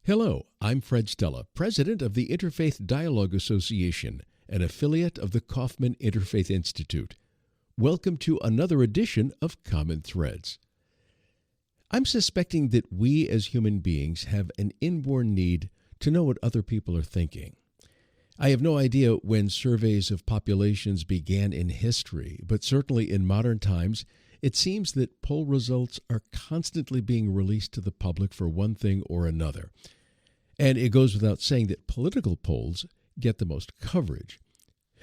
Hello, I'm Fred Stella, president of the Interfaith Dialogue Association, an affiliate of the Kaufman Interfaith Institute. Welcome to another edition of Common Threads. I'm suspecting that we as human beings have an inborn need to know what other people are thinking. I have no idea when surveys of populations began in history, but certainly in modern times, it seems that poll results are constantly being released to the public for one thing or another. And it goes without saying that political polls get the most coverage.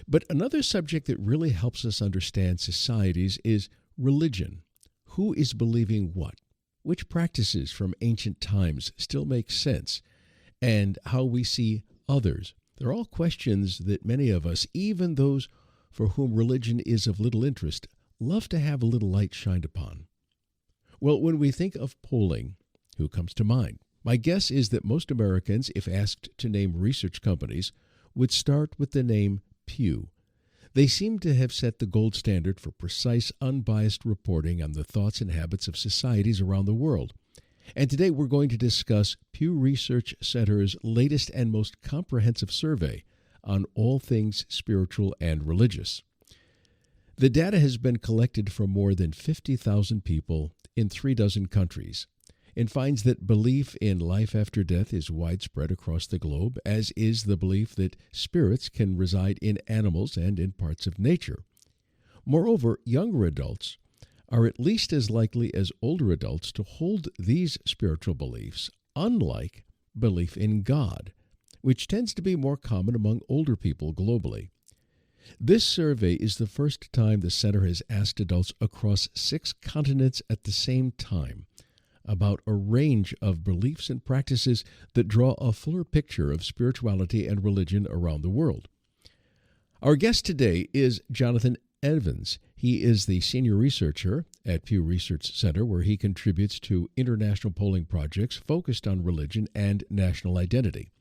But another subject that really helps us understand societies is religion. Who is believing what? Which practices from ancient times still make sense? And how we see others. They're all questions that many of us, even those for whom religion is of little interest, love to have a little light shined upon. Well, when we think of polling, who comes to mind? My guess is that most Americans, if asked to name research companies, would start with the name Pew. They seem to have set the gold standard for precise, unbiased reporting on the thoughts and habits of societies around the world. And today we're going to discuss Pew Research Center's latest and most comprehensive survey on all things spiritual and religious. The data has been collected from more than 50,000 people in 36 countries and finds that belief in life after death is widespread across the globe, as is the belief that spirits can reside in animals and in parts of nature. Moreover, younger adults are at least as likely as older adults to hold these spiritual beliefs, unlike belief in God, which tends to be more common among older people globally. This survey is the first time the center has asked adults across 6 continents at the same time about a range of beliefs and practices that draw a fuller picture of spirituality and religion around the world. Our guest today is Jonathan Evans. He is the senior researcher at Pew Research Center, where he contributes to international polling projects focused on religion and national identity.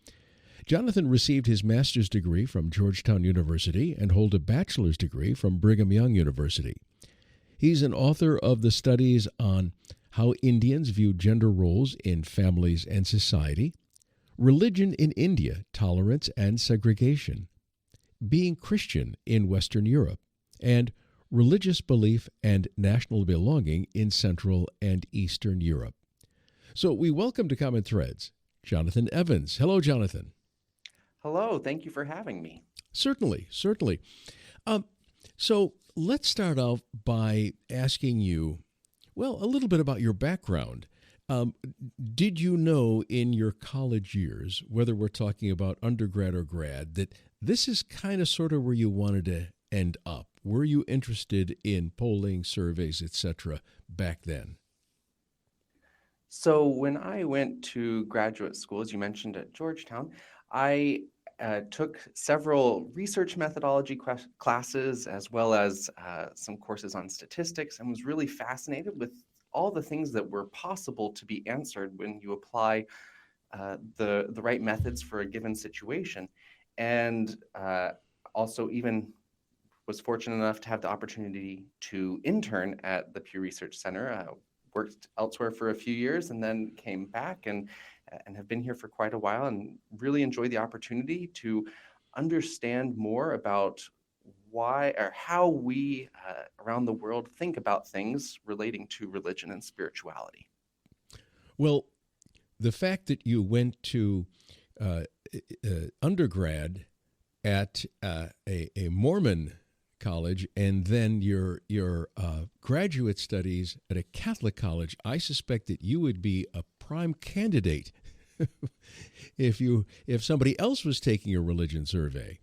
Jonathan received his master's degree from Georgetown University and holds a bachelor's degree from Brigham Young University. He's an author of the studies on how Indians view gender roles in families and society, religion in India, tolerance and segregation, being Christian in Western Europe, and religious belief and national belonging in Central and Eastern Europe. So we welcome to Common Threads, Jonathan Evans. Hello, Jonathan. Hello, thank you for having me. Certainly. So let's start off by asking you, well, a little bit about your background. Did you know in your college years, whether we're talking about undergrad or grad, that this is kind of sort of where you wanted to end up? Were you interested in polling, surveys, etc. back then? So when I went to graduate school, as you mentioned at Georgetown, I took several research methodology classes as well as some courses on statistics, and was really fascinated with all the things that were possible to be answered when you apply the right methods for a given situation. And also even was fortunate enough to have the opportunity to intern at the Pew Research Center, worked elsewhere for a few years and then came back and have been here for quite a while, and really enjoy the opportunity to understand more about why or how we around the world think about things relating to religion and spirituality. Well, the fact that you went to undergrad at a Mormon college and then your graduate studies at a Catholic college, I suspect that you would be a prime candidate if somebody else was taking a religion survey.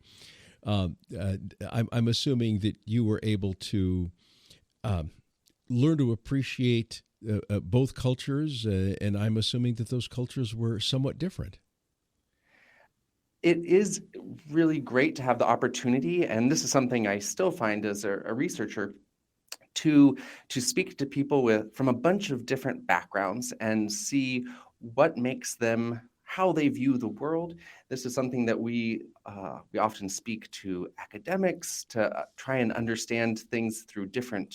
I'm assuming that you were able to learn to appreciate both cultures, and I'm assuming that those cultures were somewhat different. It is really great to have the opportunity, and this is something I still find as a researcher, to speak to people from a bunch of different backgrounds and see what makes them, how they view the world. This is something that we often speak to academics to try and understand things through different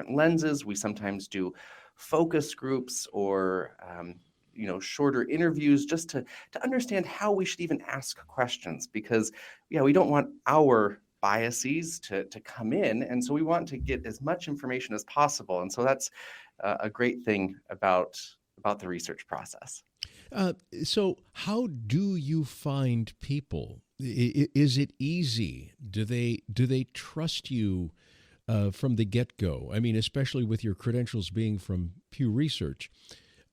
lenses. We sometimes do focus groups or shorter interviews just to understand how we should even ask questions, because we don't want our biases to come in, and so we want to get as much information as possible. And so that's a great thing about the research process. So how do you find people? Is it easy? Do they trust you from the get-go? I mean, especially with your credentials being from Pew Research,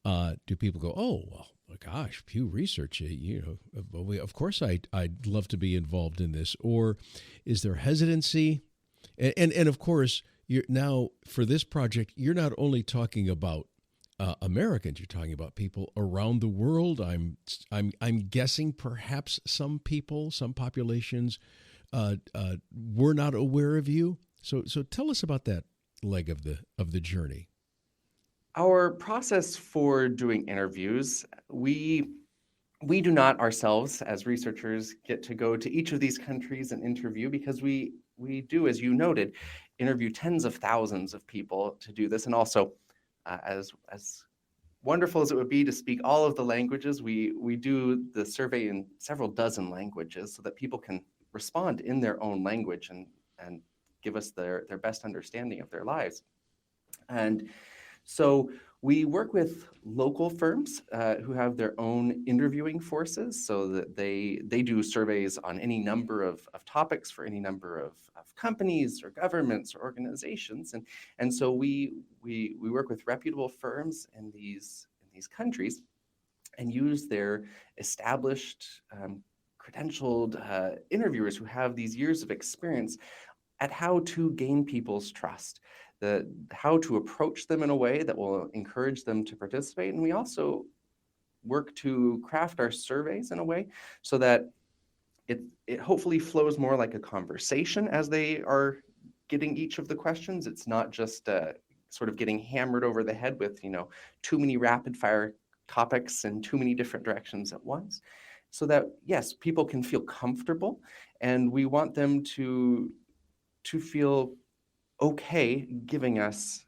do people go, "Oh, well, gosh, Pew Research, of course I'd love to be involved in this," or is there hesitancy? And of course, now for this project, you're not only talking about Americans, you're talking about people around the world. I'm guessing perhaps some populations were not aware of you. So tell us about that leg of the journey. Our process for doing interviews, we do not ourselves as researchers get to go to each of these countries and interview, because we do, as you noted, interview tens of thousands of people to do this. And also, as wonderful as it would be to speak all of the languages, we do the survey in several dozen languages so that people can respond in their own language and give us their best understanding of their lives. And so we work with local firms who have their own interviewing forces, so that they do surveys on any number of topics for any number of companies or governments or organizations. And so we work with reputable firms in these countries and use their established credentialed interviewers who have these years of experience at how to gain people's trust, how to approach them in a way that will encourage them to participate. And we also work to craft our surveys in a way so that it hopefully flows more like a conversation as they are getting each of the questions. It's not just sort of getting hammered over the head with too many rapid fire topics in too many different directions at once, so that yes, people can feel comfortable, and we want them to feel okay giving us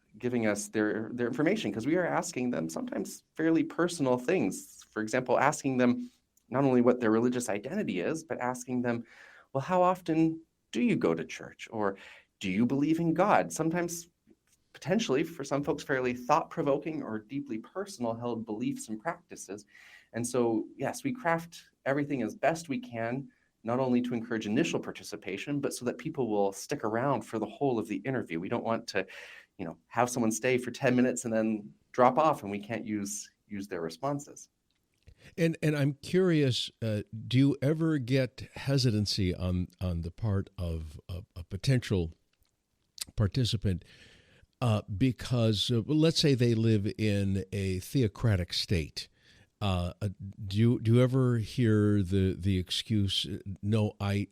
their information, because we are asking them sometimes fairly personal things. For example, asking them not only what their religious identity is, but asking them, well, how often do you go to church? Or do you believe in God? Sometimes, potentially, for some folks, fairly thought-provoking or deeply personal held beliefs and practices. And so, yes, we craft everything as best we can, not only to encourage initial participation, but so that people will stick around for the whole of the interview. We don't want to, have someone stay for 10 minutes and then drop off and we can't use their responses. And I'm curious, do you ever get hesitancy on the part of a potential participant because let's say they live in a theocratic state? Do you ever hear the excuse, no, I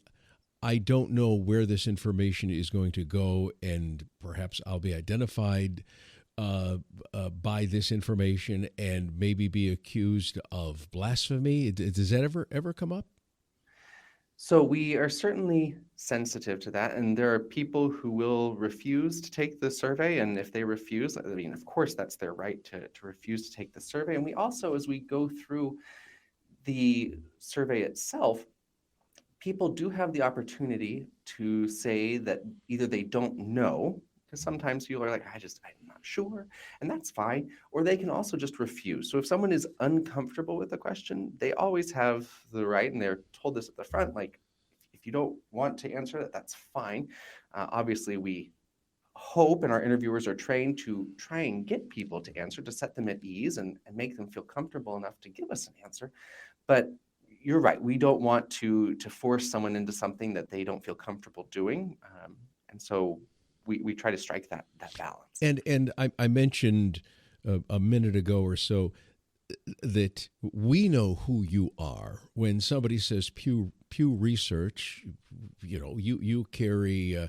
don't know where this information is going to go, and perhaps I'll be identified by this information and maybe be accused of blasphemy? Does that ever come up? So we are certainly sensitive to that, and there are people who will refuse to take the survey, and if they refuse, of course, that's their right to refuse to take the survey. And we also, as we go through the survey itself, people do have the opportunity to say that either they don't know, because sometimes people are like, I'm not sure, and that's fine, or they can also just refuse. So if someone is uncomfortable with the question, they always have the right, and they're told this at the front, like, if you don't want to answer that, that's fine. Obviously, we hope, and our interviewers are trained to try and get people to answer, to set them at ease and make them feel comfortable enough to give us an answer. But you're right, we don't want to force someone into something that they don't feel comfortable doing. And so we try to strike that balance. And I mentioned a minute ago or so that we know who you are. When somebody says Pew Research, you carry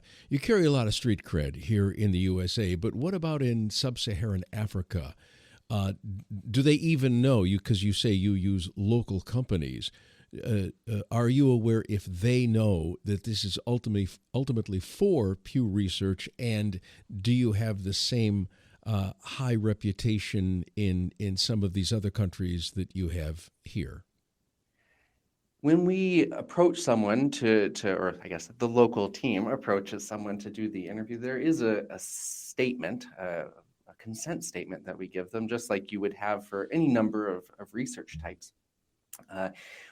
a lot of street cred here in the USA. But what about in sub-Saharan Africa? Do they even know you? Because you say you use local companies. Are you aware if they know that this is ultimately for Pew Research, and do you have the same high reputation in some of these other countries that you have here? When we approach someone or I guess the local team approaches someone to do the interview, there is a statement, a consent statement that we give them, just like you would have for any number of research types,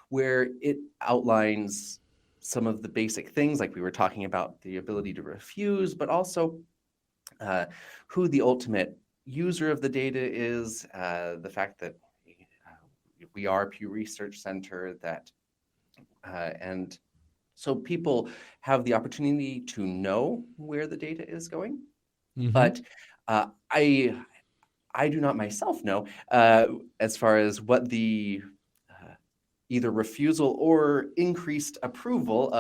where it outlines some of the basic things, like we were talking about the ability to refuse, but also who the ultimate user of the data is, the fact that we are Pew Research Center, and so people have the opportunity to know where the data is going. Mm-hmm. But I do not myself know as far as what the either refusal or increased approval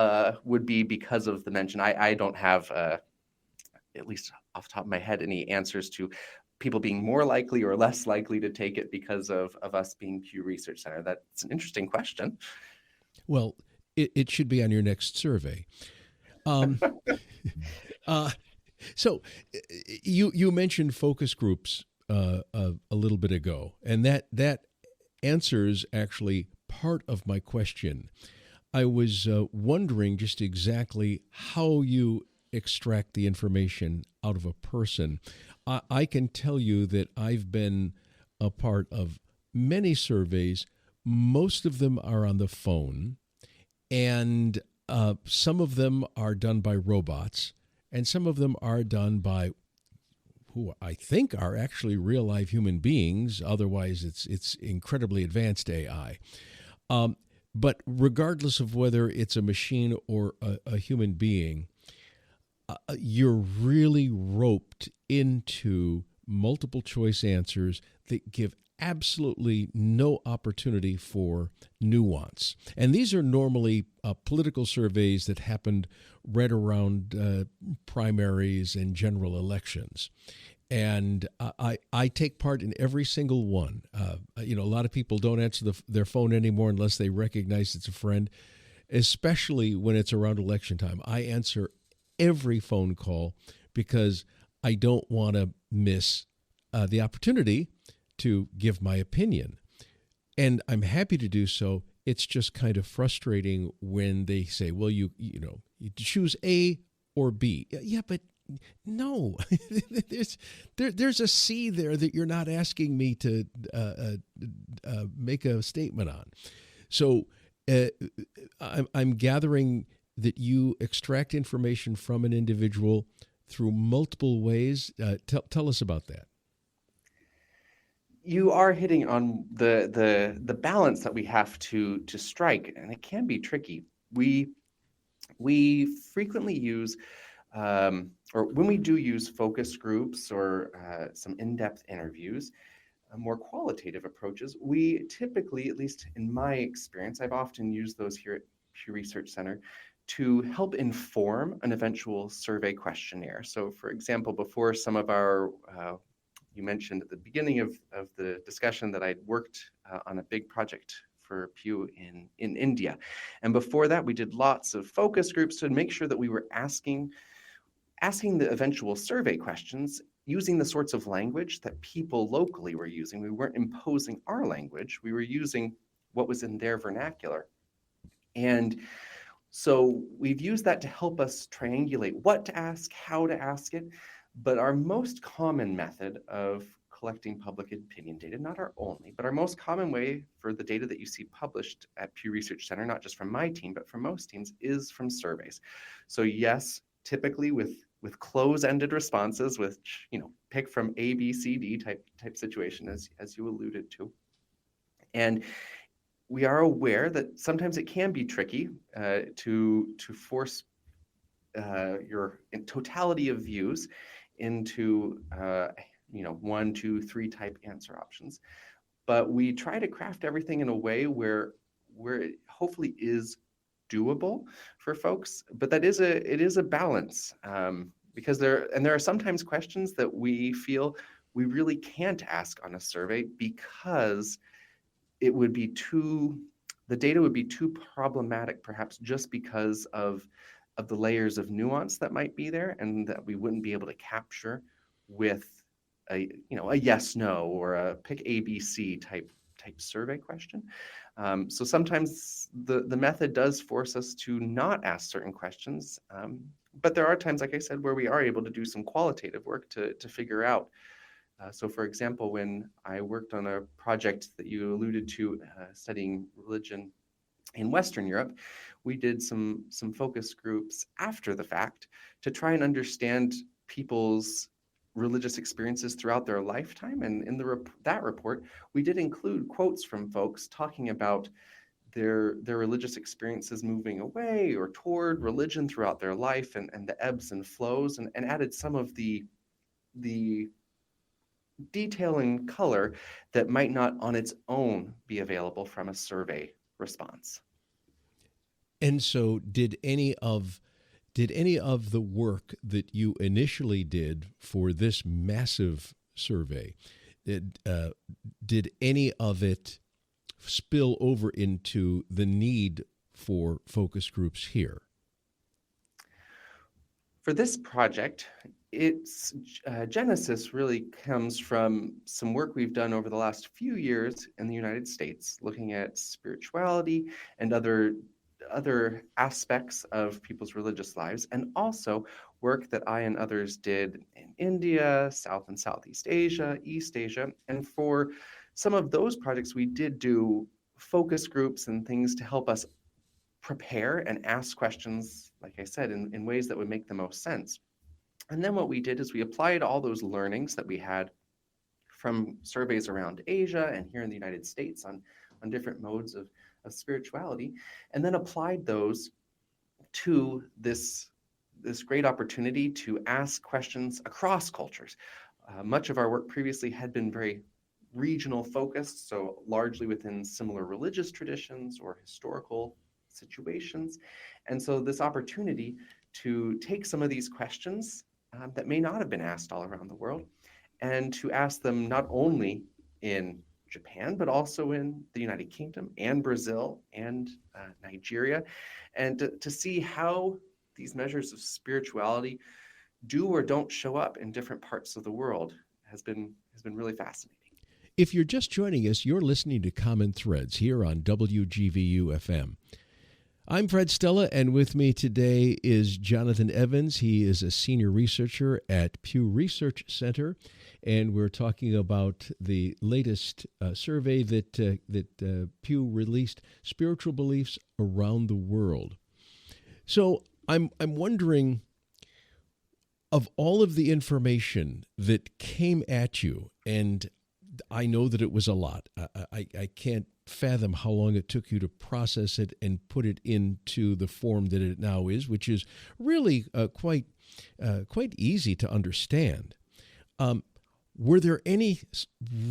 would be because of the mention. I don't have, at least off the top of my head, any answers to people being more likely or less likely to take it because of us being Pew Research Center. That's an interesting question. Well, it should be on your next survey. So you mentioned focus groups a little bit ago, and that answers actually part of my question. I was wondering just exactly how you extract the information out of a person. I can tell you that I've been a part of many surveys. Most of them are on the phone, and some of them are done by robots, and some of them are done by who I think are actually real live human beings. Otherwise, it's incredibly advanced AI. But regardless of whether it's a machine or a human being, you're really roped into multiple choice answers that give absolutely no opportunity for nuance. And these are normally political surveys that happened right around primaries and general elections. And I take part in every single one. A lot of people don't answer their phone anymore unless they recognize it's a friend, especially when it's around election time. I answer every phone call because I don't want to miss the opportunity to give my opinion. And I'm happy to do so. It's just kind of frustrating when they say, well, you choose A or B. Yeah, but no, there's a C there that you're not asking me to make a statement on. So I'm gathering that you extract information from an individual through multiple ways. Tell us about that. You are hitting on the balance that we have to strike, and it can be tricky. We frequently use, or when we do use focus groups or some in-depth interviews, more qualitative approaches, we typically, at least in my experience, I've often used those here at Pew Research Center to help inform an eventual survey questionnaire. So, for example, before some of our you mentioned at the beginning of the discussion that I'd worked on a big project for Pew in India. And before that, we did lots of focus groups to make sure that we were asking the eventual survey questions using the sorts of language that people locally were using. We weren't imposing our language. We were using what was in their vernacular. And so we've used that to help us triangulate what to ask, how to ask it. But our most common method of collecting public opinion data, not our only, but our most common way for the data that you see published at Pew Research Center, not just from my team, but from most teams, is from surveys. So yes, typically with close-ended responses, which, pick from A, B, C, D type situation, as you alluded to. And we are aware that sometimes it can be tricky to force your totality of views into 1, 2, 3 type answer options. But we try to craft everything in a way where it hopefully is doable for folks. But it is a balance, because there are sometimes questions that we feel we really can't ask on a survey because the data would be too problematic, perhaps just because of the layers of nuance that might be there and that we wouldn't be able to capture with a yes no or a pick ABC type survey question. So sometimes the method does force us to not ask certain questions, but there are times, like I said, where we are able to do some qualitative work to figure out. So for example, when I worked on a project that you alluded to, studying religion in Western Europe, we did some focus groups after the fact to try and understand people's religious experiences throughout their lifetime. And in that report, we did include quotes from folks talking about their religious experiences moving away or toward religion throughout their life, and the ebbs and flows, and added some of the detail and color that might not on its own be available from a survey response. And so did any of the work that you initially did for this massive survey, did any of it spill over into the need for focus groups here? For this project, its genesis really comes from some work we've done over the last few years in the United States, looking at spirituality and other aspects of people's religious lives, and also work that I and others did in India, South and Southeast Asia, East Asia. And for some of those projects, we did do focus groups and things to help us prepare and ask questions, like I said, in ways that would make the most sense. And then what we did is we applied all those learnings that we had from surveys around Asia and here in the United States on different modes of spirituality, and then applied those to this great opportunity to ask questions across cultures. Much of our work previously had been very regional focused, so largely within similar religious traditions or historical situations. And so this opportunity to take some of these questions that may not have been asked all around the world, and to ask them not only in Japan, but also in the United Kingdom and Brazil and Nigeria, and to see how these measures of spirituality do or don't show up in different parts of the world has been really fascinating. If you're just joining us, you're listening to Common Threads here on WGVU FM. I'm Fred Stella, and with me today is Jonathan Evans. He is a senior researcher at Pew Research Center, and we're talking about the latest survey that Pew released, Spiritual Beliefs Around the World. So I'm wondering, of all of the information that came at you, and I know that it was a lot. I can't fathom how long it took you to process it and put it into the form that it now is, which is really quite easy to understand. Were there any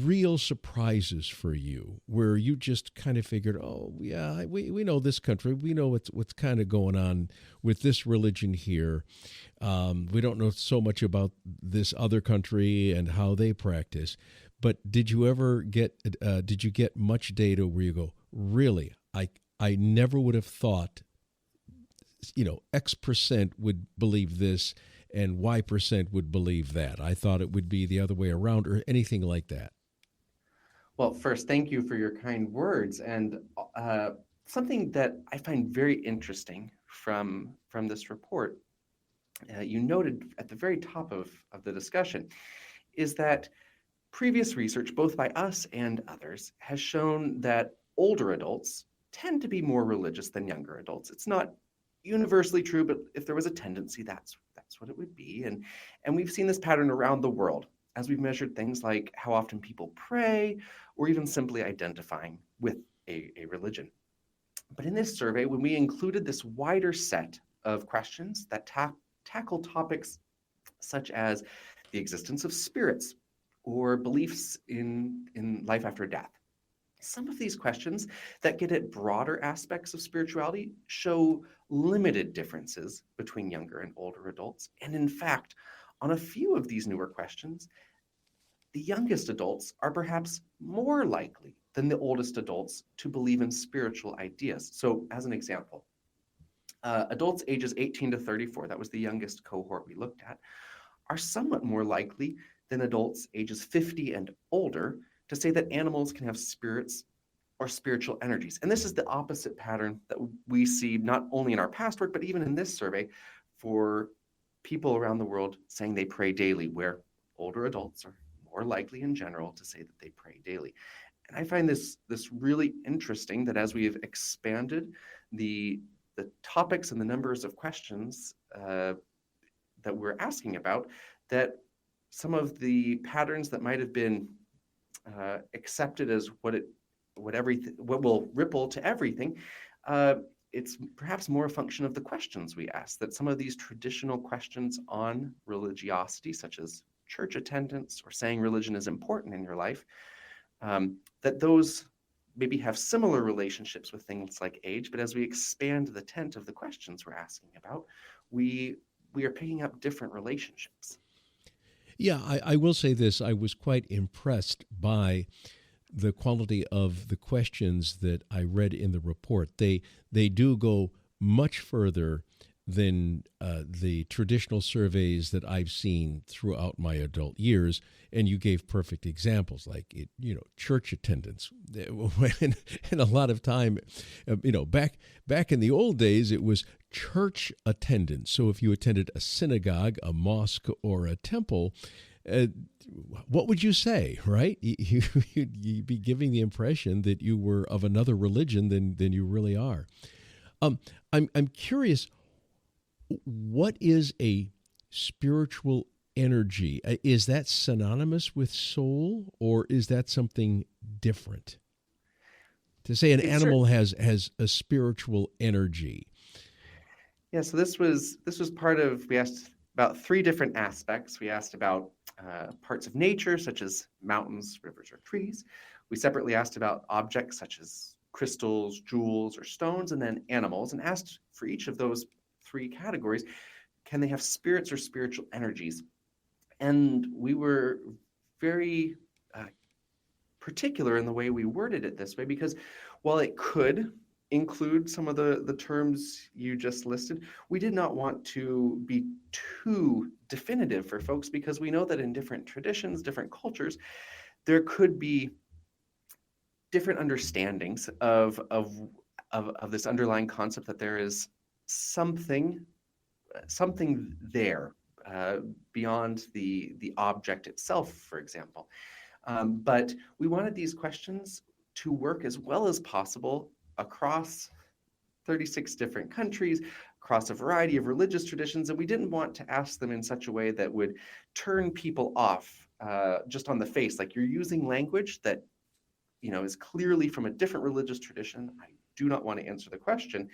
real surprises for you where you just kind of figured, oh, yeah, we know this country. We know what's kind of going on with this religion here. We don't know so much about this other country and how they practice. But did you ever get much data where you go, really, I never would have thought, X percent would believe this and Y percent would believe that. I thought it would be the other way around, or anything like that? Well, first, thank you for your kind words. And something that I find very interesting from this report, you noted at the very top of the discussion, is that previous research, both by us and others, has shown that older adults tend to be more religious than younger adults. It's not universally true, but if there was a tendency, that's what it would be. And we've seen this pattern around the world as we've measured things like how often people pray, or even simply identifying with a religion. But in this survey, when we included this wider set of questions that tackle topics such as the existence of spirits or beliefs in life after death, some of these questions that get at broader aspects of spirituality show limited differences between younger and older adults. And in fact, on a few of these newer questions, the youngest adults are perhaps more likely than the oldest adults to believe in spiritual ideas. So as an example, adults ages 18 to 34, that was the youngest cohort we looked at, are somewhat more likely than adults ages 50 and older to say that animals can have spirits or spiritual energies. And this is the opposite pattern that we see not only in our past work, but even in this survey for people around the world saying they pray daily, where older adults are more likely in general to say that they pray daily. And I find this really interesting that as we have expanded the topics and the numbers of questions that we're asking about, that some of the patterns that might have been accepted as what will ripple to everything, it's perhaps more a function of the questions we ask, that some of these traditional questions on religiosity, such as church attendance or saying religion is important in your life, that those maybe have similar relationships with things like age, but as we expand the tent of the questions we're asking about, we are picking up different relationships. Yeah, I will say this. I was quite impressed by the quality of the questions that I read in the report. They do go much further than the traditional surveys that I've seen throughout my adult years. And you gave perfect examples, like church attendance. And a lot of time, back in the old days, it was church attendance. So if you attended a synagogue, a mosque, or a temple, what would you say, right? You'd be giving the impression that you were of another religion than you really are. I'm curious, what is a spiritual energy? Is that synonymous with soul, or is that something different? To say an animal has a spiritual energy. Yeah, so this was part of, we asked about three different aspects. We asked about parts of nature, such as mountains, rivers, or trees. We separately asked about objects such as crystals, jewels, or stones, and then animals, and asked for each of those three categories, can they have spirits or spiritual energies? And we were very particular in the way we worded it this way, because while it could include some of the terms you just listed, we did not want to be too definitive for folks, because we know that in different traditions, different cultures, there could be different understandings of this underlying concept that there is something there beyond the object itself, for example. But we wanted these questions to work as well as possible across 36 different countries, across a variety of religious traditions, and we didn't want to ask them in such a way that would turn people off just on the face, like you're using language that is clearly from a different religious tradition. I do not want to answer the question.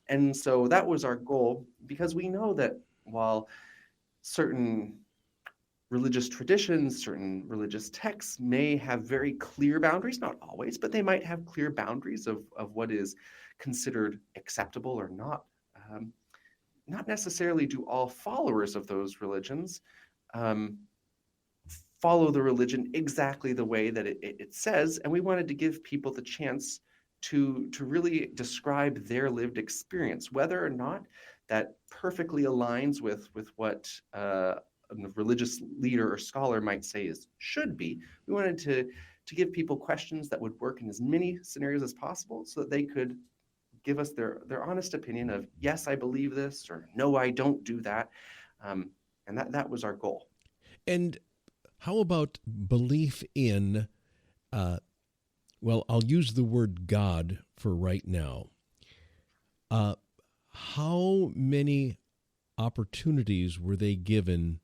And so that was our goal, because we know that while certain religious traditions, certain religious texts may have very clear boundaries, not always, but they might have clear boundaries of what is considered acceptable or not. Not necessarily do all followers of those religions follow the religion exactly the way that it says, and we wanted to give people the chance to really describe their lived experience, whether or not that perfectly aligns with what a religious leader or scholar might say should be. We wanted to give people questions that would work in as many scenarios as possible, so that they could give us their honest opinion of, yes, I believe this, or no, I don't do that. And that was our goal. And how about belief in, well, I'll use the word God for right now. How many opportunities were they given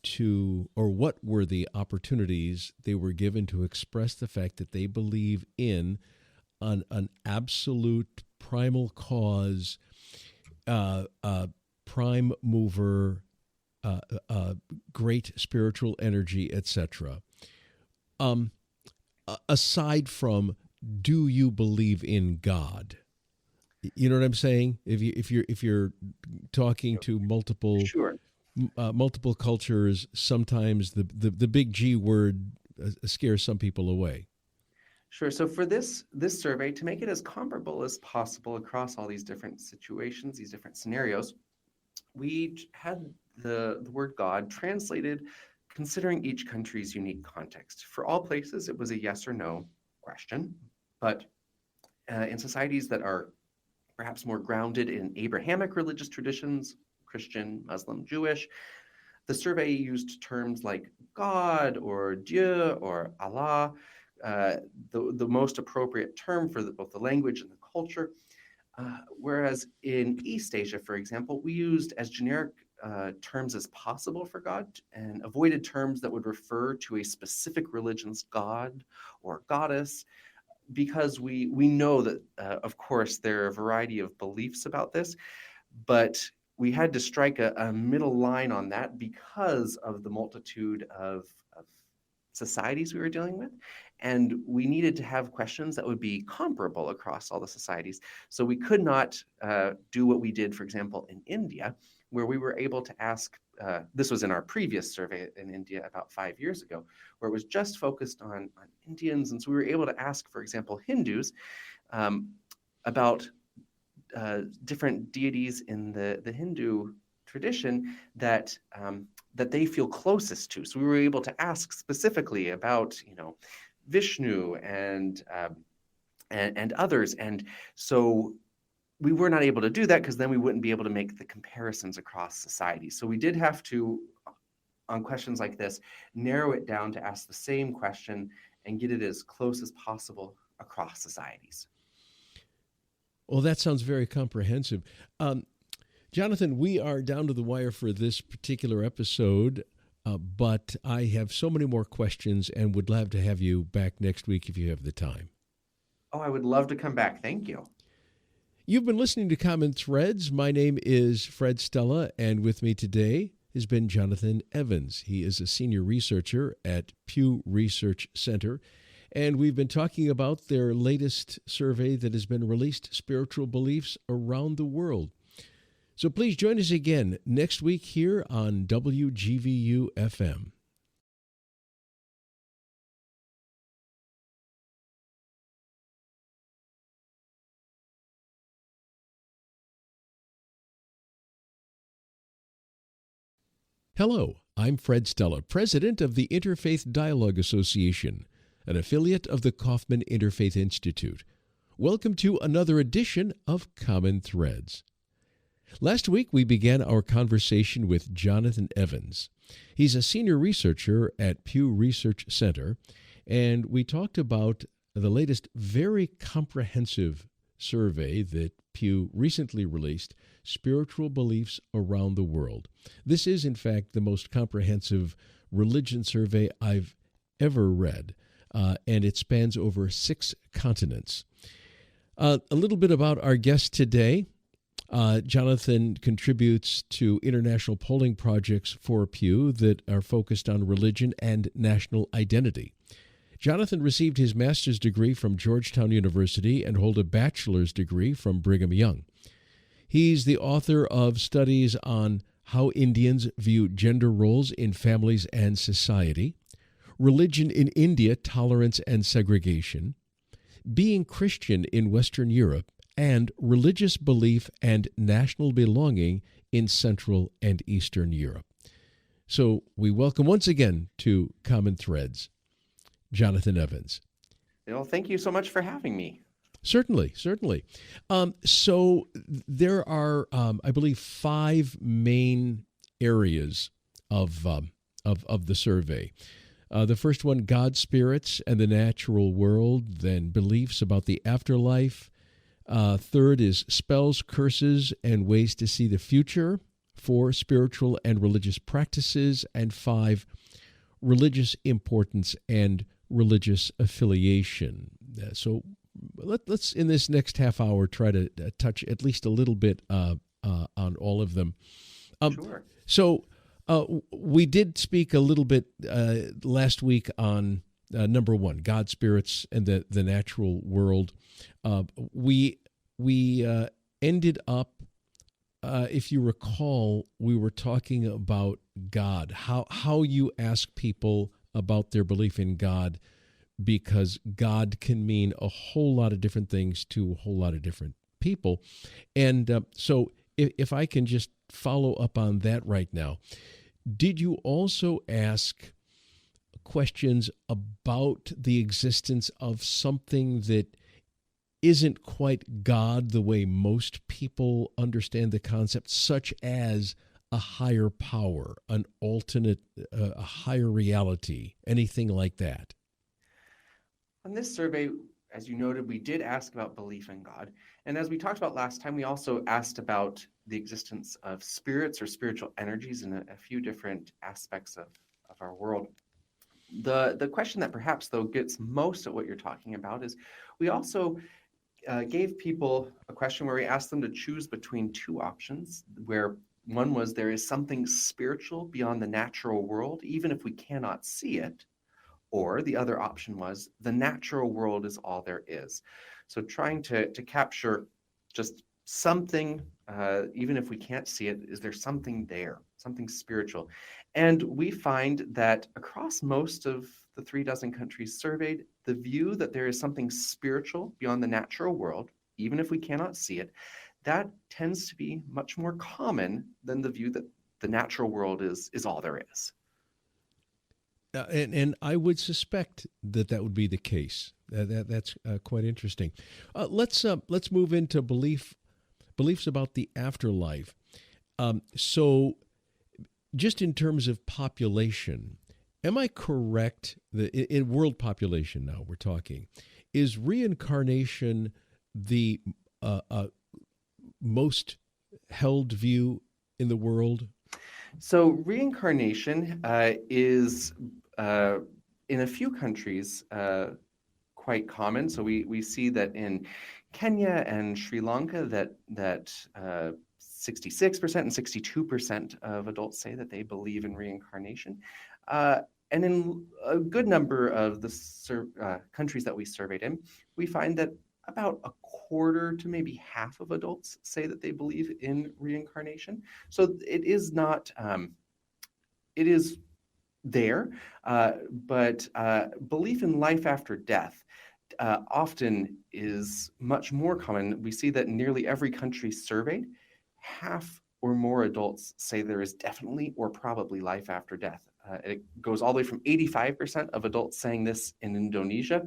to, or what were the opportunities they were given to express the fact that they believe in an absolute primal cause, prime mover, great spiritual energy, etc. Aside from, do you believe in God? You know what I'm saying? If you're talking to multiple Sure. Multiple cultures, sometimes the big G word scares some people away. Sure. So for this survey, to make it as comparable as possible across all these different situations, these different scenarios, we had the word God translated considering each country's unique context. For all places, it was a yes or no question, but in societies that are perhaps more grounded in Abrahamic religious traditions, Christian, Muslim, Jewish, the survey used terms like God or Dieu or Allah, the most appropriate term for both the language and the culture. Whereas in East Asia, for example, we used as generic terms as possible for God and avoided terms that would refer to a specific religion's god or goddess, because we know that, of course, there are a variety of beliefs about this, but we had to strike a middle line on that because of the multitude of societies we were dealing with. And we needed to have questions that would be comparable across all the societies. So we could not do what we did, for example, in India, where we were able to ask, this was in our previous survey in India about 5 years ago, where it was just focused on Indians. And so we were able to ask, for example, Hindus about different deities in the Hindu tradition that they feel closest to. So we were able to ask specifically about, Vishnu and others. And so we were not able to do that because then we wouldn't be able to make the comparisons across societies. So we did have to, on questions like this, narrow it down to ask the same question and get it as close as possible across societies. Well, that sounds very comprehensive. Jonathan, we are down to the wire for this particular episode, but I have so many more questions and would love to have you back next week if you have the time. Oh, I would love to come back. Thank you. You've been listening to Common Threads. My name is Fred Stella, and with me today has been Jonathan Evans. He is a senior researcher at Pew Research Center, and we've been talking about their latest survey that has been released, Spiritual Beliefs Around the World. So please join us again next week here on WGVU FM. Hello, I'm Fred Stella, president of the Interfaith Dialogue Association, an affiliate of the Kaufman Interfaith Institute. Welcome to another edition of Common Threads. Last week, we began our conversation with Jonathan Evans. He's a senior researcher at Pew Research Center, and we talked about the latest very comprehensive survey that Pew recently released, Spiritual Beliefs Around the World. This is, in fact, the most comprehensive religion survey I've ever read, and it spans over 6 continents. A little bit about our guest today. Jonathan contributes to international polling projects for Pew that are focused on religion and national identity. Jonathan received his master's degree from Georgetown University and holds a bachelor's degree from Brigham Young. He's the author of studies on how Indians view gender roles in families and society, religion in India, tolerance and segregation, being Christian in Western Europe, and religious belief and national belonging in Central and Eastern Europe. So we welcome once again to Common Threads, Jonathan Evans. Well, thank you so much for having me. Certainly. So there are, I believe, 5 main areas of the survey. The first one, God, spirits, and the natural world. Then beliefs about the afterlife. Third is spells, curses, and ways to see the future. 4, spiritual and religious practices. And 5, religious importance and religious affiliation. So let's, in this next half hour, try to touch at least a little bit on all of them. Sure. So we did speak a little bit last week on number 1, God, spirits, and the natural world. We ended up, if you recall, we were talking about God, how you ask people about their belief in God, because God can mean a whole lot of different things to a whole lot of different people. And so if I can just follow up on that right now, Did you also ask questions about the existence of something that isn't quite God the way most people understand the concept, such as a higher power, an alternate, a higher reality, anything like that? On this survey, as you noted, we did ask about belief in God. And as we talked about last time, we also asked about the existence of spirits or spiritual energies in a few different aspects of our world. The question that perhaps, though, gets most at what you're talking about is we also gave people a question where we asked them to choose between two options, where one was there is something spiritual beyond the natural world, even if we cannot see it, or the other option was the natural world is all there is. So trying to capture just something, even if we can't see it, is there something there, something spiritual? And we find that across most of the 36 countries surveyed, the view that there is something spiritual beyond the natural world, even if we cannot see it, that tends to be much more common than the view that the natural world is all there is. And I would suspect that would be the case. That's quite interesting. Let's move into beliefs about the afterlife. So, just in terms of population, am I correct that in world population now we're talking, is reincarnation the most held view in the world? So reincarnation is in a few countries quite common. So we see that in Kenya and Sri Lanka that 66% and 62% of adults say that they believe in reincarnation. And in a good number of the countries that we surveyed in, we find that about a quarter to maybe half of adults say that they believe in reincarnation. So it is not, it is there, but belief in life after death often is much more common. We see that in nearly every country surveyed, half or more adults say there is definitely or probably life after death. It goes all the way from 85% of adults saying this in Indonesia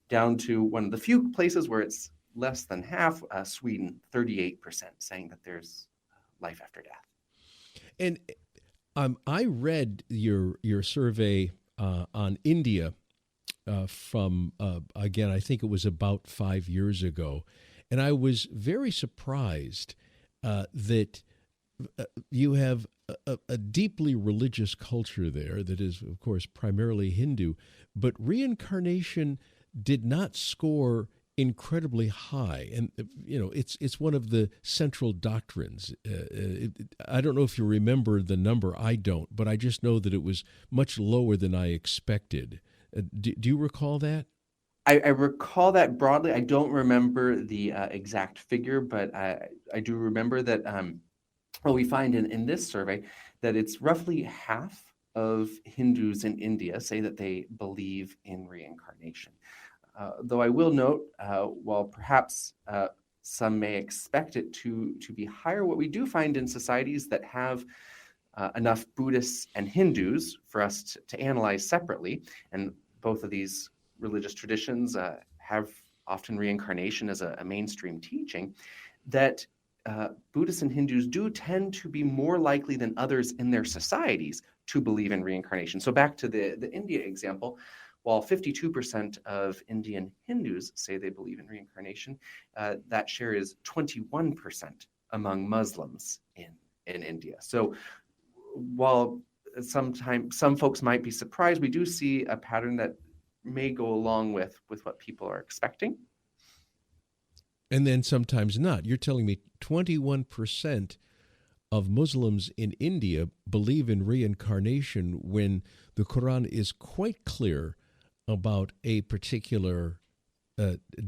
down to one of the few places where it's less than half, Sweden, 38% saying that there's life after death. And I read your survey on India from, again, I think it was about 5 years ago, and I was very surprised that you have a deeply religious culture there that is, of course, primarily Hindu, but reincarnation did not score incredibly high, and it's one of the central doctrines. I don't know if you remember the number. I don't, but I just know that it was much lower than I expected. Do you recall that? I recall that broadly. I don't remember the exact figure, but I do remember that. Well, we find in this survey that it's roughly half of Hindus in India say that they believe in reincarnation. Though I will note, while perhaps some may expect it to be higher, what we do find in societies that have enough Buddhists and Hindus for us to analyze separately, and both of these religious traditions have often reincarnation as a mainstream teaching, that Buddhists and Hindus do tend to be more likely than others in their societies to believe in reincarnation. So back to the India example, while 52% of Indian Hindus say they believe in reincarnation, that share is 21% among Muslims in India. So while sometimes some folks might be surprised, we do see a pattern that may go along with what people are expecting. And then sometimes not. You're telling me 21% of Muslims in India believe in reincarnation when the Quran is quite clear about a particular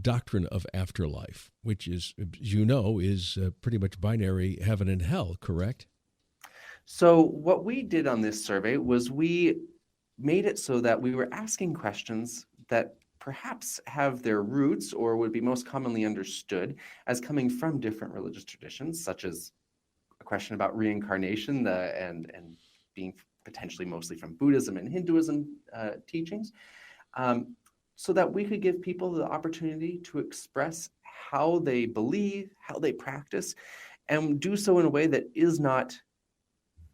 doctrine of afterlife, which is, as you know, is pretty much binary heaven and hell, correct? So what we did on this survey was we made it so that we were asking questions that perhaps have their roots or would be most commonly understood as coming from different religious traditions, such as a question about reincarnation and being potentially mostly from Buddhism and Hinduism teachings, so that we could give people the opportunity to express how they believe, how they practice, and do so in a way that is not,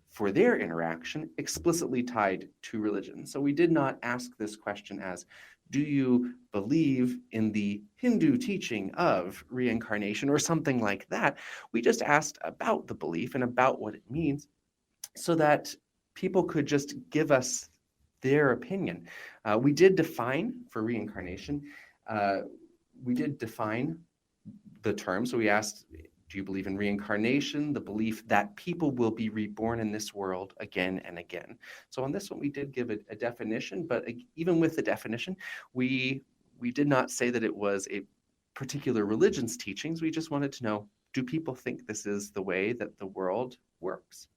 for their interaction, explicitly tied to religion. So we did not ask this question as, do you believe in the Hindu teaching of reincarnation or something like that? We just asked about the belief and about what it means so that people could just give us their opinion. We did define for reincarnation, we did define the term. So we asked, do you believe in reincarnation? The belief that people will be reborn in this world again and again. So on this one, we did give a definition, but even with the definition, we did not say that it was a particular religion's teachings. We just wanted to know, do people think this is the way that the world works?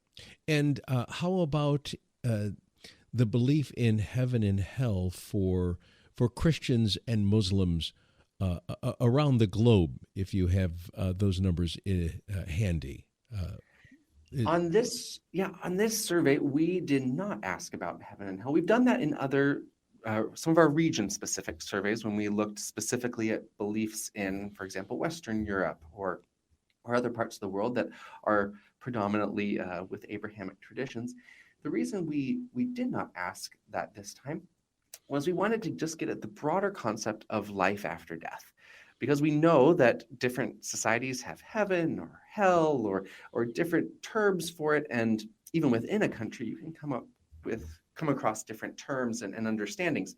And how about the belief in heaven and hell for Christians and Muslims around the globe, if you have those numbers handy? On this survey, we did not ask about heaven and hell. We've done that in other some of our region-specific surveys when we looked specifically at beliefs in, for example, Western Europe or other parts of the world that are predominantly with Abrahamic traditions. The reason we did not ask that this time was we wanted to just get at the broader concept of life after death, because we know that different societies have heaven or hell or different terms for it, and even within a country you can come across different terms and understandings.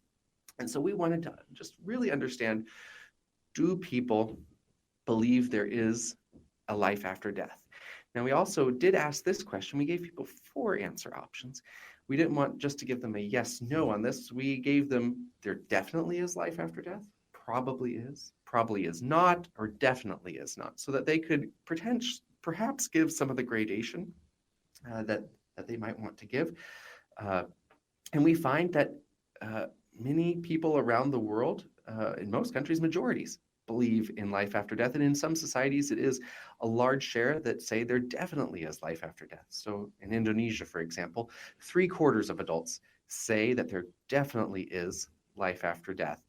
And so we wanted to just really understand, do people believe there is a life after death? Now, we also did ask this question. We gave people 4 answer options. We didn't want just to give them a yes, no on this. We gave them, there definitely is life after death, probably is not, or definitely is not, so that they could perhaps give some of the gradation that they might want to give. And we find that many people around the world, in most countries, majorities, believe in life after death. And in some societies, it is a large share that say there definitely is life after death. So in Indonesia, for example, 3/4 of adults say that there definitely is life after death.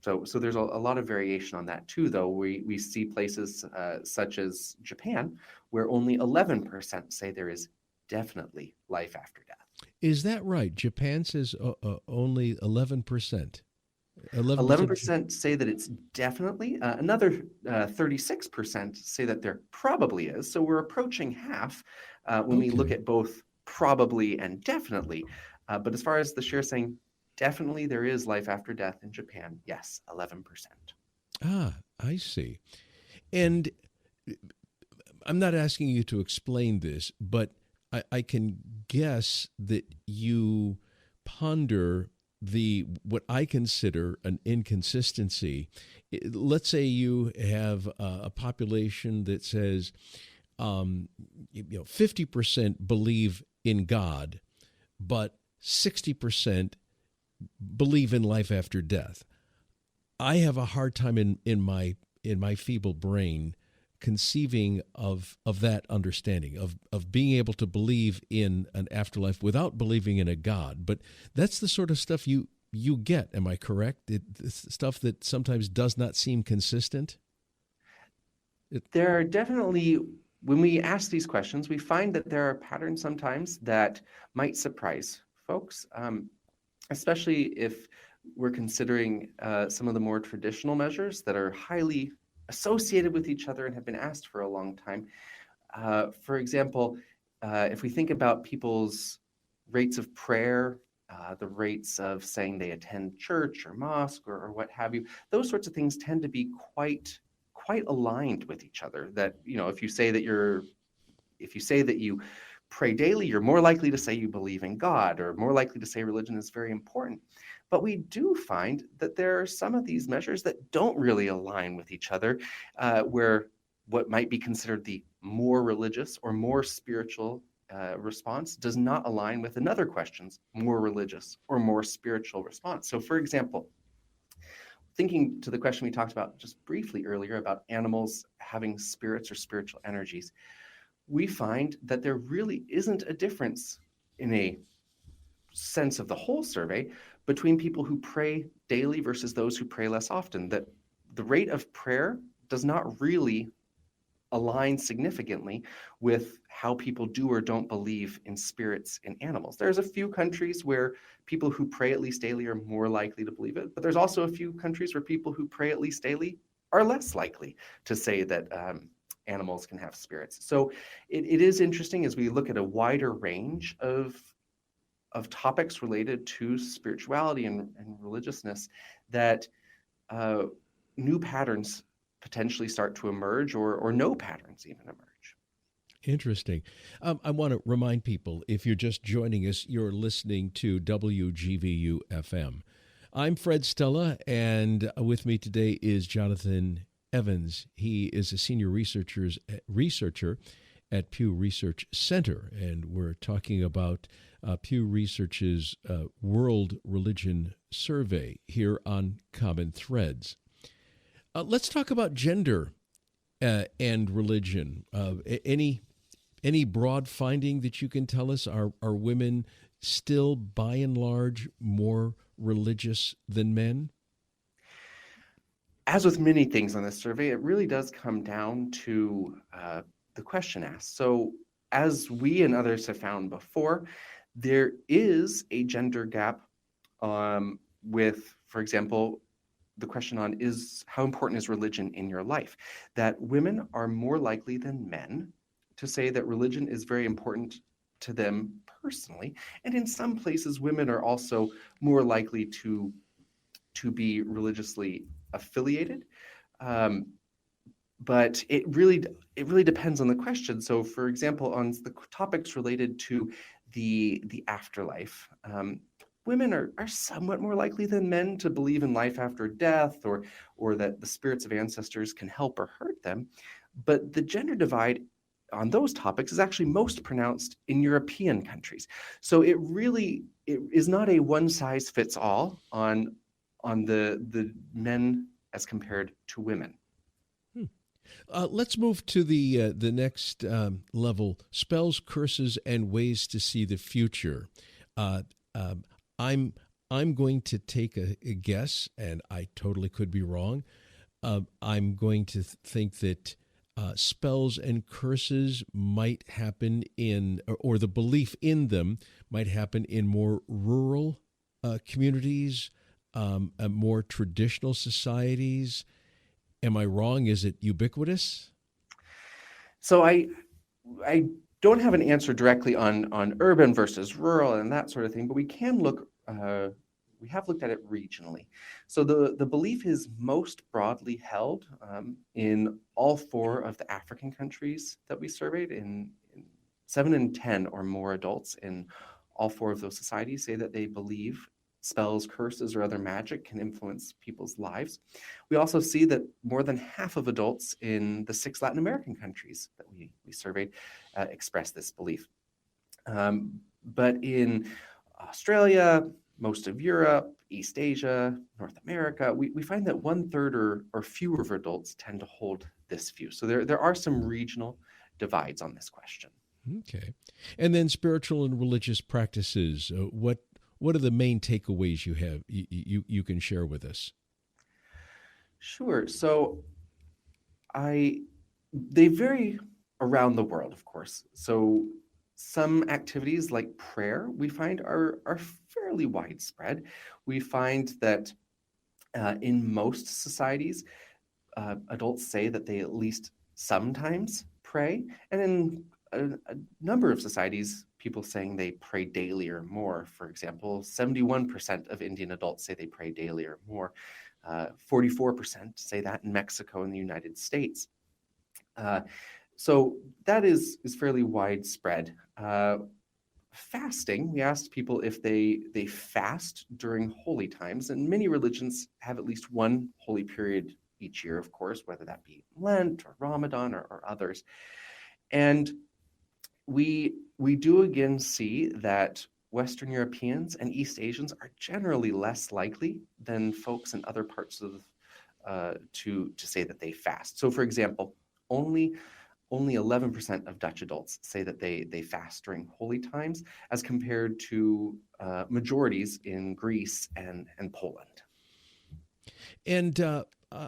So there's a lot of variation on that too, though. We see places such as Japan, where only 11% say there is definitely life after death. Is that right? Japan says only 11%. 11% say that it's definitely. Another 36% say that there probably is. So we're approaching half when we look at both probably and definitely. But as far as the share saying definitely there is life after death in Japan, yes, 11%. Ah, I see. And I'm not asking you to explain this, but I can guess that you ponder what I consider an inconsistency. Let's say you have a population that says 50% believe in God, but 60% believe in life after death. I have a hard time in my feeble brain conceiving of that understanding of being able to believe in an afterlife without believing in a God. But that's the sort of stuff you get. Am I correct? It's stuff that sometimes does not seem consistent. There are definitely, when we ask these questions, we find that there are patterns sometimes that might surprise folks, especially if we're considering some of the more traditional measures that are highly associated with each other and have been asked for a long time. For example, if we think about people's rates of prayer, the rates of saying they attend church or mosque or what have you, those sorts of things tend to be quite aligned with each other. That, if you say that you pray daily, you're more likely to say you believe in God, or more likely to say religion is very important. But we do find that there are some of these measures that don't really align with each other, where what might be considered the more religious or more spiritual response does not align with another question's more religious or more spiritual response. So, for example, thinking to the question we talked about just briefly earlier about animals having spirits or spiritual energies, we find that there really isn't a difference in a sense of the whole survey, between people who pray daily versus those who pray less often, that the rate of prayer does not really align significantly with how people do or don't believe in spirits in animals. There's a few countries where people who pray at least daily are more likely to believe it, but there's also a few countries where people who pray at least daily are less likely to say that animals can have spirits. So it is interesting as we look at a wider range of topics related to spirituality and religiousness, that new patterns potentially start to emerge, or no patterns even emerge. Interesting. I want to remind people, if you're just joining us, you're listening to WGVU FM. I'm Fred Stella, and with me today is Jonathan Evans. He is a senior researcher at Pew Research Center, and we're talking about Pew Research's World Religion Survey here on Common Threads. Let's talk about gender and religion. Any broad finding that you can tell us? Are women still, by and large, more religious than men? As with many things on this survey, it really does come down to the question asked. So, as we and others have found before, there is a gender gap with, for example, the question on how important is religion in your life? That women are more likely than men to say that religion is very important to them personally. And in some places, women are also more likely to be religiously affiliated. But it really depends on the question. So, for example, on the topics related to the afterlife, women are somewhat more likely than men to believe in life after death, or that the spirits of ancestors can help or hurt them. But the gender divide on those topics is actually most pronounced in European countries. So it is not a one-size-fits-all on the men as compared to women. Let's move to the next level: spells, curses, and ways to see the future. I'm going to take a guess, and I totally could be wrong. I'm going to think that spells and curses might happen or the belief in them might happen in more rural communities, more traditional societies. Am I wrong? Is it ubiquitous? So I don't have an answer directly on urban versus rural and that sort of thing, but we can look. We have looked at it regionally. So the belief is most broadly held in all 4 of the African countries that we surveyed. In 7 in 10 or more adults in all 4 of those societies say that they believe spells, curses, or other magic can influence people's lives. We also see that more than half of adults in the 6 Latin American countries that we surveyed express this belief. But in Australia, most of Europe, East Asia, North America, we find that 1/3 or fewer of adults tend to hold this view. So there are some regional divides on this question. Okay. And then spiritual and religious practices. What are the main takeaways you have you can share with us? Sure. So they vary around the world, of course. So some activities like prayer we find are fairly widespread. We find that in most societies, adults say that they at least sometimes pray, and in a number of societies, people saying they pray daily or more. For example, 71% of Indian adults say they pray daily or more. 44% say that in Mexico and the United States. So that is fairly widespread. Fasting, we asked people if they fast during holy times, and many religions have at least one holy period each year, of course, whether that be Lent or Ramadan or others. And we do again see that Western Europeans and East Asians are generally less likely than folks in other parts of to say that they fast. So, for example, only only 11% of Dutch adults say that they fast during holy times, as compared to majorities in Greece and Poland. And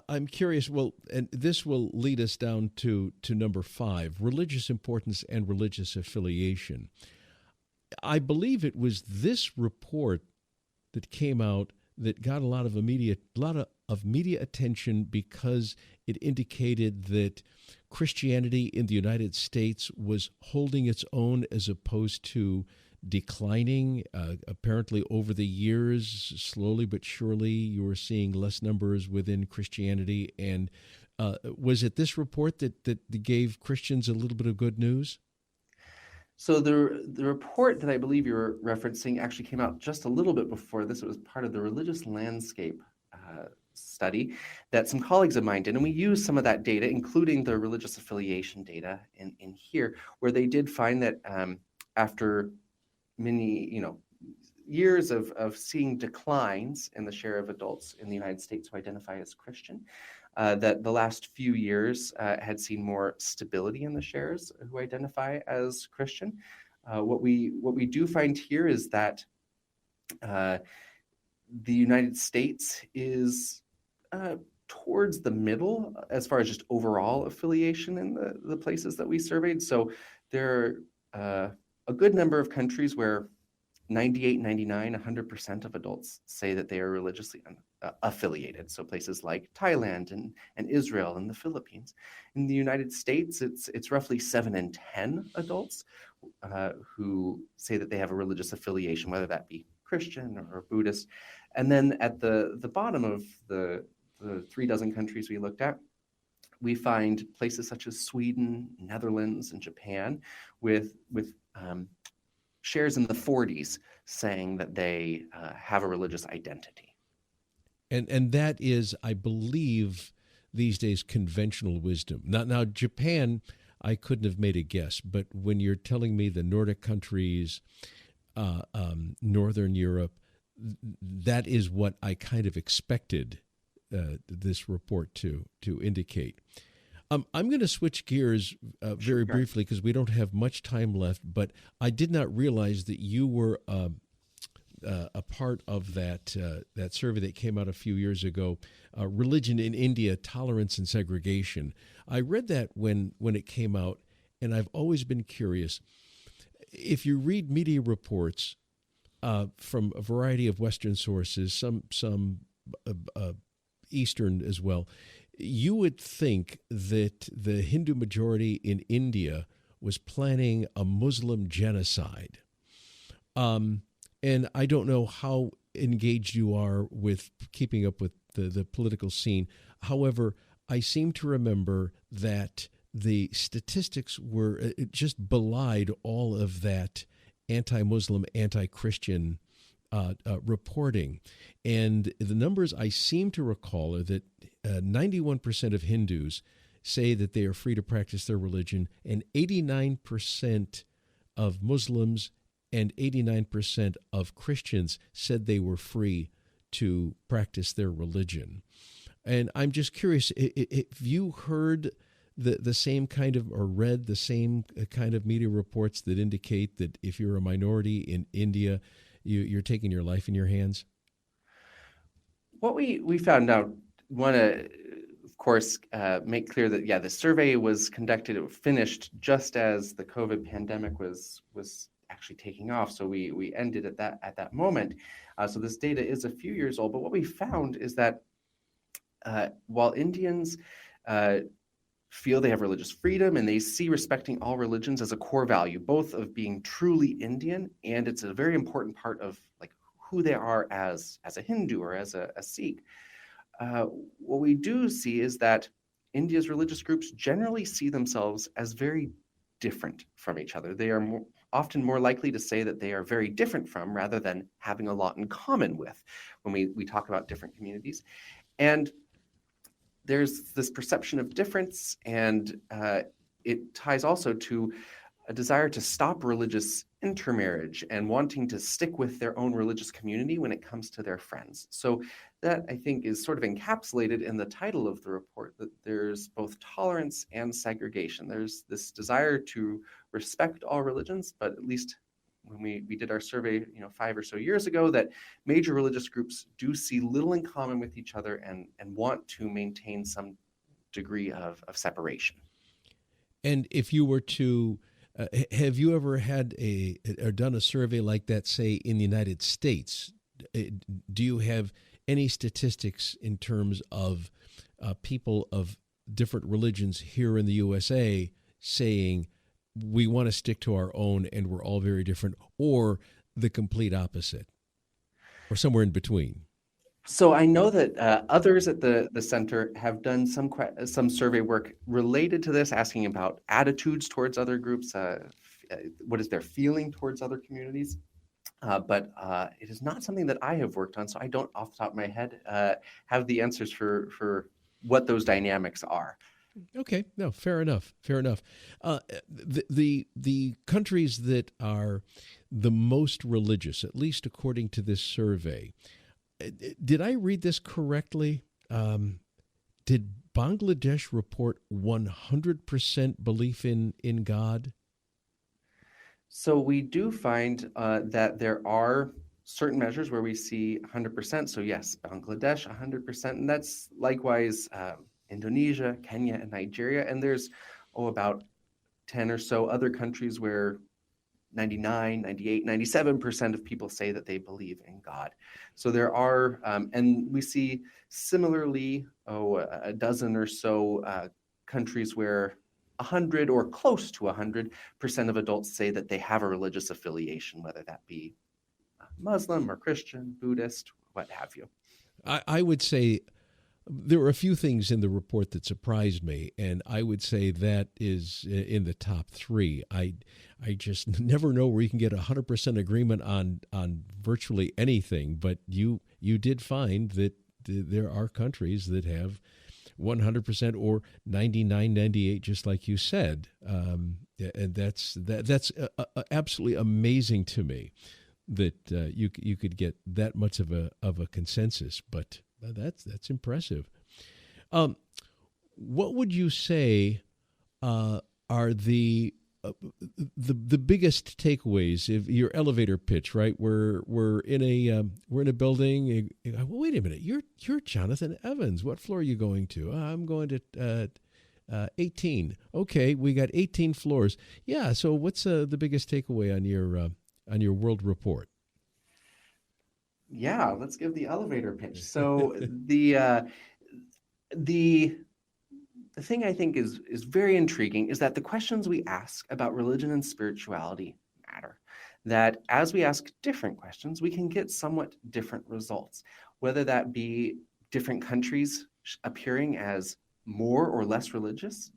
I'm curious, well, and this will lead us down to number 5, religious importance and religious affiliation. I believe it was this report that came out that got a lot of media attention because it indicated that Christianity in the United States was holding its own as opposed to declining. Apparently, over the years, slowly but surely, you were seeing less numbers within Christianity. And was it this report that gave Christians a little bit of good news? So the report that I believe you're referencing actually came out just a little bit before this. It was part of the religious landscape study that some colleagues of mine did, and we used some of that data, including the religious affiliation data in here, where they did find that after many years of seeing declines in the share of adults in the United States who identify as Christian, that the last few years had seen more stability in the shares who identify as Christian. What we do find here is that the United States is towards the middle as far as just overall affiliation in the places that we surveyed. So there are a good number of countries where 98, 99, 100% of adults say that they are religiously affiliated. So places like Thailand and Israel and the Philippines. In the United States, it's roughly 7 in 10 adults who say that they have a religious affiliation, whether that be Christian or Buddhist. And then at the bottom of the 3 dozen countries we looked at, we find places such as Sweden, Netherlands, and Japan with shares in the 40s saying that they have a religious identity. And that is, I believe, these days conventional wisdom. Now, Japan, I couldn't have made a guess, but when you're telling me the Nordic countries, Northern Europe, that is what I kind of expected this report to indicate. I'm going to switch gears very briefly because we don't have much time left, but I did not realize that you were a part of that survey that came out a few years ago, Religion in India, Tolerance and Segregation. I read that when it came out, and I've always been curious. If you read media reports from a variety of Western sources, some Eastern as well, you would think that the Hindu majority in India was planning a Muslim genocide. And I don't know how engaged you are with keeping up with the political scene. However, I seem to remember that the statistics were just belied all of that anti-Muslim, anti-Christian reporting. And the numbers I seem to recall are that 91% of Hindus say that they are free to practice their religion, and 89% of Muslims and 89% of Christians said they were free to practice their religion. And I'm just curious, if you heard the same kind of, or read the same kind of media reports that indicate that if you're a minority in India, you're taking your life in your hands? What we found out, want to, of course, make clear that, the survey was conducted, it finished just as the COVID pandemic was actually taking off. So we ended at that moment. So this data is a few years old, but what we found is that while Indians feel they have religious freedom and they see respecting all religions as a core value, both of being truly Indian, and it's a very important part of like who they are as a Hindu or as a Sikh. What we do see is that India's religious groups generally see themselves as very different from each other. They are often more likely to say that they are very different from, rather than having a lot in common with, when we talk about different communities. And there's this perception of difference, and it ties also to a desire to stop religious intermarriage and wanting to stick with their own religious community when it comes to their friends. So That, I think, is sort of encapsulated in the title of the report, that there's both tolerance and segregation. There's this desire to respect all religions, but at least when we did our survey 5 or so years ago, that major religious groups do see little in common with each other and want to maintain some degree of separation. And if you were to, have you ever had or done a survey like that, say, in the United States? Do you have any statistics in terms of people of different religions here in the USA saying we want to stick to our own and we're all very different, or the complete opposite, or somewhere in between? So I know that others at the center have done some survey work related to this, asking about attitudes towards other groups, what is their feeling towards other communities. But it is not something that I have worked on, so I don't, off the top of my head, have the answers for what those dynamics are. Okay, no, fair enough. Fair enough. The countries that are the most religious, at least according to this survey, did I read this correctly? Did Bangladesh report 100% belief in God? So we do find that there are certain measures where we see 100%. So yes, Bangladesh 100%, and that's likewise Indonesia, Kenya, and Nigeria. And there's about 10 or so other countries where 99, 98, 97% of people say that they believe in God. So there are, and we see similarly, a dozen or so countries where 100 or close to 100% of adults say that they have a religious affiliation, whether that be Muslim or Christian, Buddhist, what have you. I would say there were a few things in the report that surprised me, and I would say that is in the top three. I just never know where you can get 100% agreement on virtually anything, but you did find that there are countries that have 100% or 99, 98, just like you said, and that's absolutely amazing to me that you could get that much of a consensus. But that's impressive. What would you say are the biggest takeaways of your elevator pitch? Right, we're in a building. Wait a minute, you're Jonathan Evans. What floor are you going to? I'm going to 18. Okay, we got 18 floors. Yeah. So what's the biggest takeaway on your world report? Yeah, let's give the elevator pitch. So the thing I think is very intriguing is that the questions we ask about religion and spirituality matter. That as we ask different questions, we can get somewhat different results, whether that be different countries appearing as more or less religious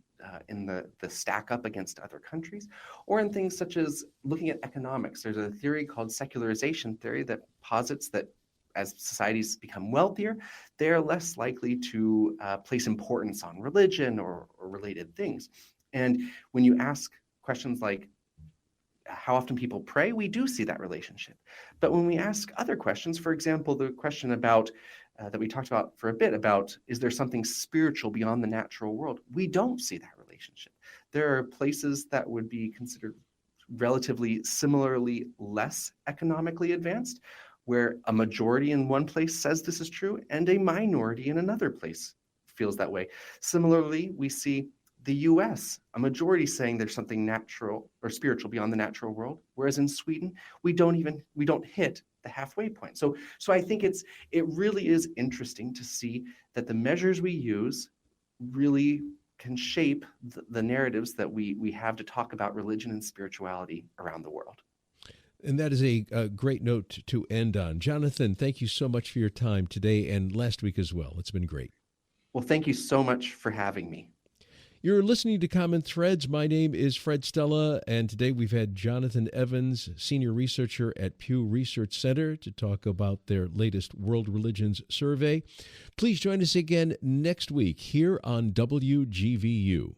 in the stack up against other countries, or in things such as looking at economics. There's a theory called secularization theory that posits that as societies become wealthier, they are less likely to place importance on religion or related things. And when you ask questions like how often people pray, we do see that relationship. But when we ask other questions, for example, the question about that we talked about for a bit about, is there something spiritual beyond the natural world? We don't see that relationship. There are places that would be considered relatively similarly less economically advanced, where a majority in one place says this is true and a minority in another place feels that way. Similarly, we see the US, a majority saying there's something natural or spiritual beyond the natural world, whereas in Sweden, we don't hit the halfway point. So I think it really is interesting to see that the measures we use really can shape the narratives that we have to talk about religion and spirituality around the world. And that is a great note to end on. Jonathan, thank you so much for your time today and last week as well. It's been great. Well, thank you so much for having me. You're listening to Common Threads. My name is Fred Stella, and today we've had Jonathan Evans, senior researcher at Pew Research Center, to talk about their latest World Religions survey. Please join us again next week here on WGVU.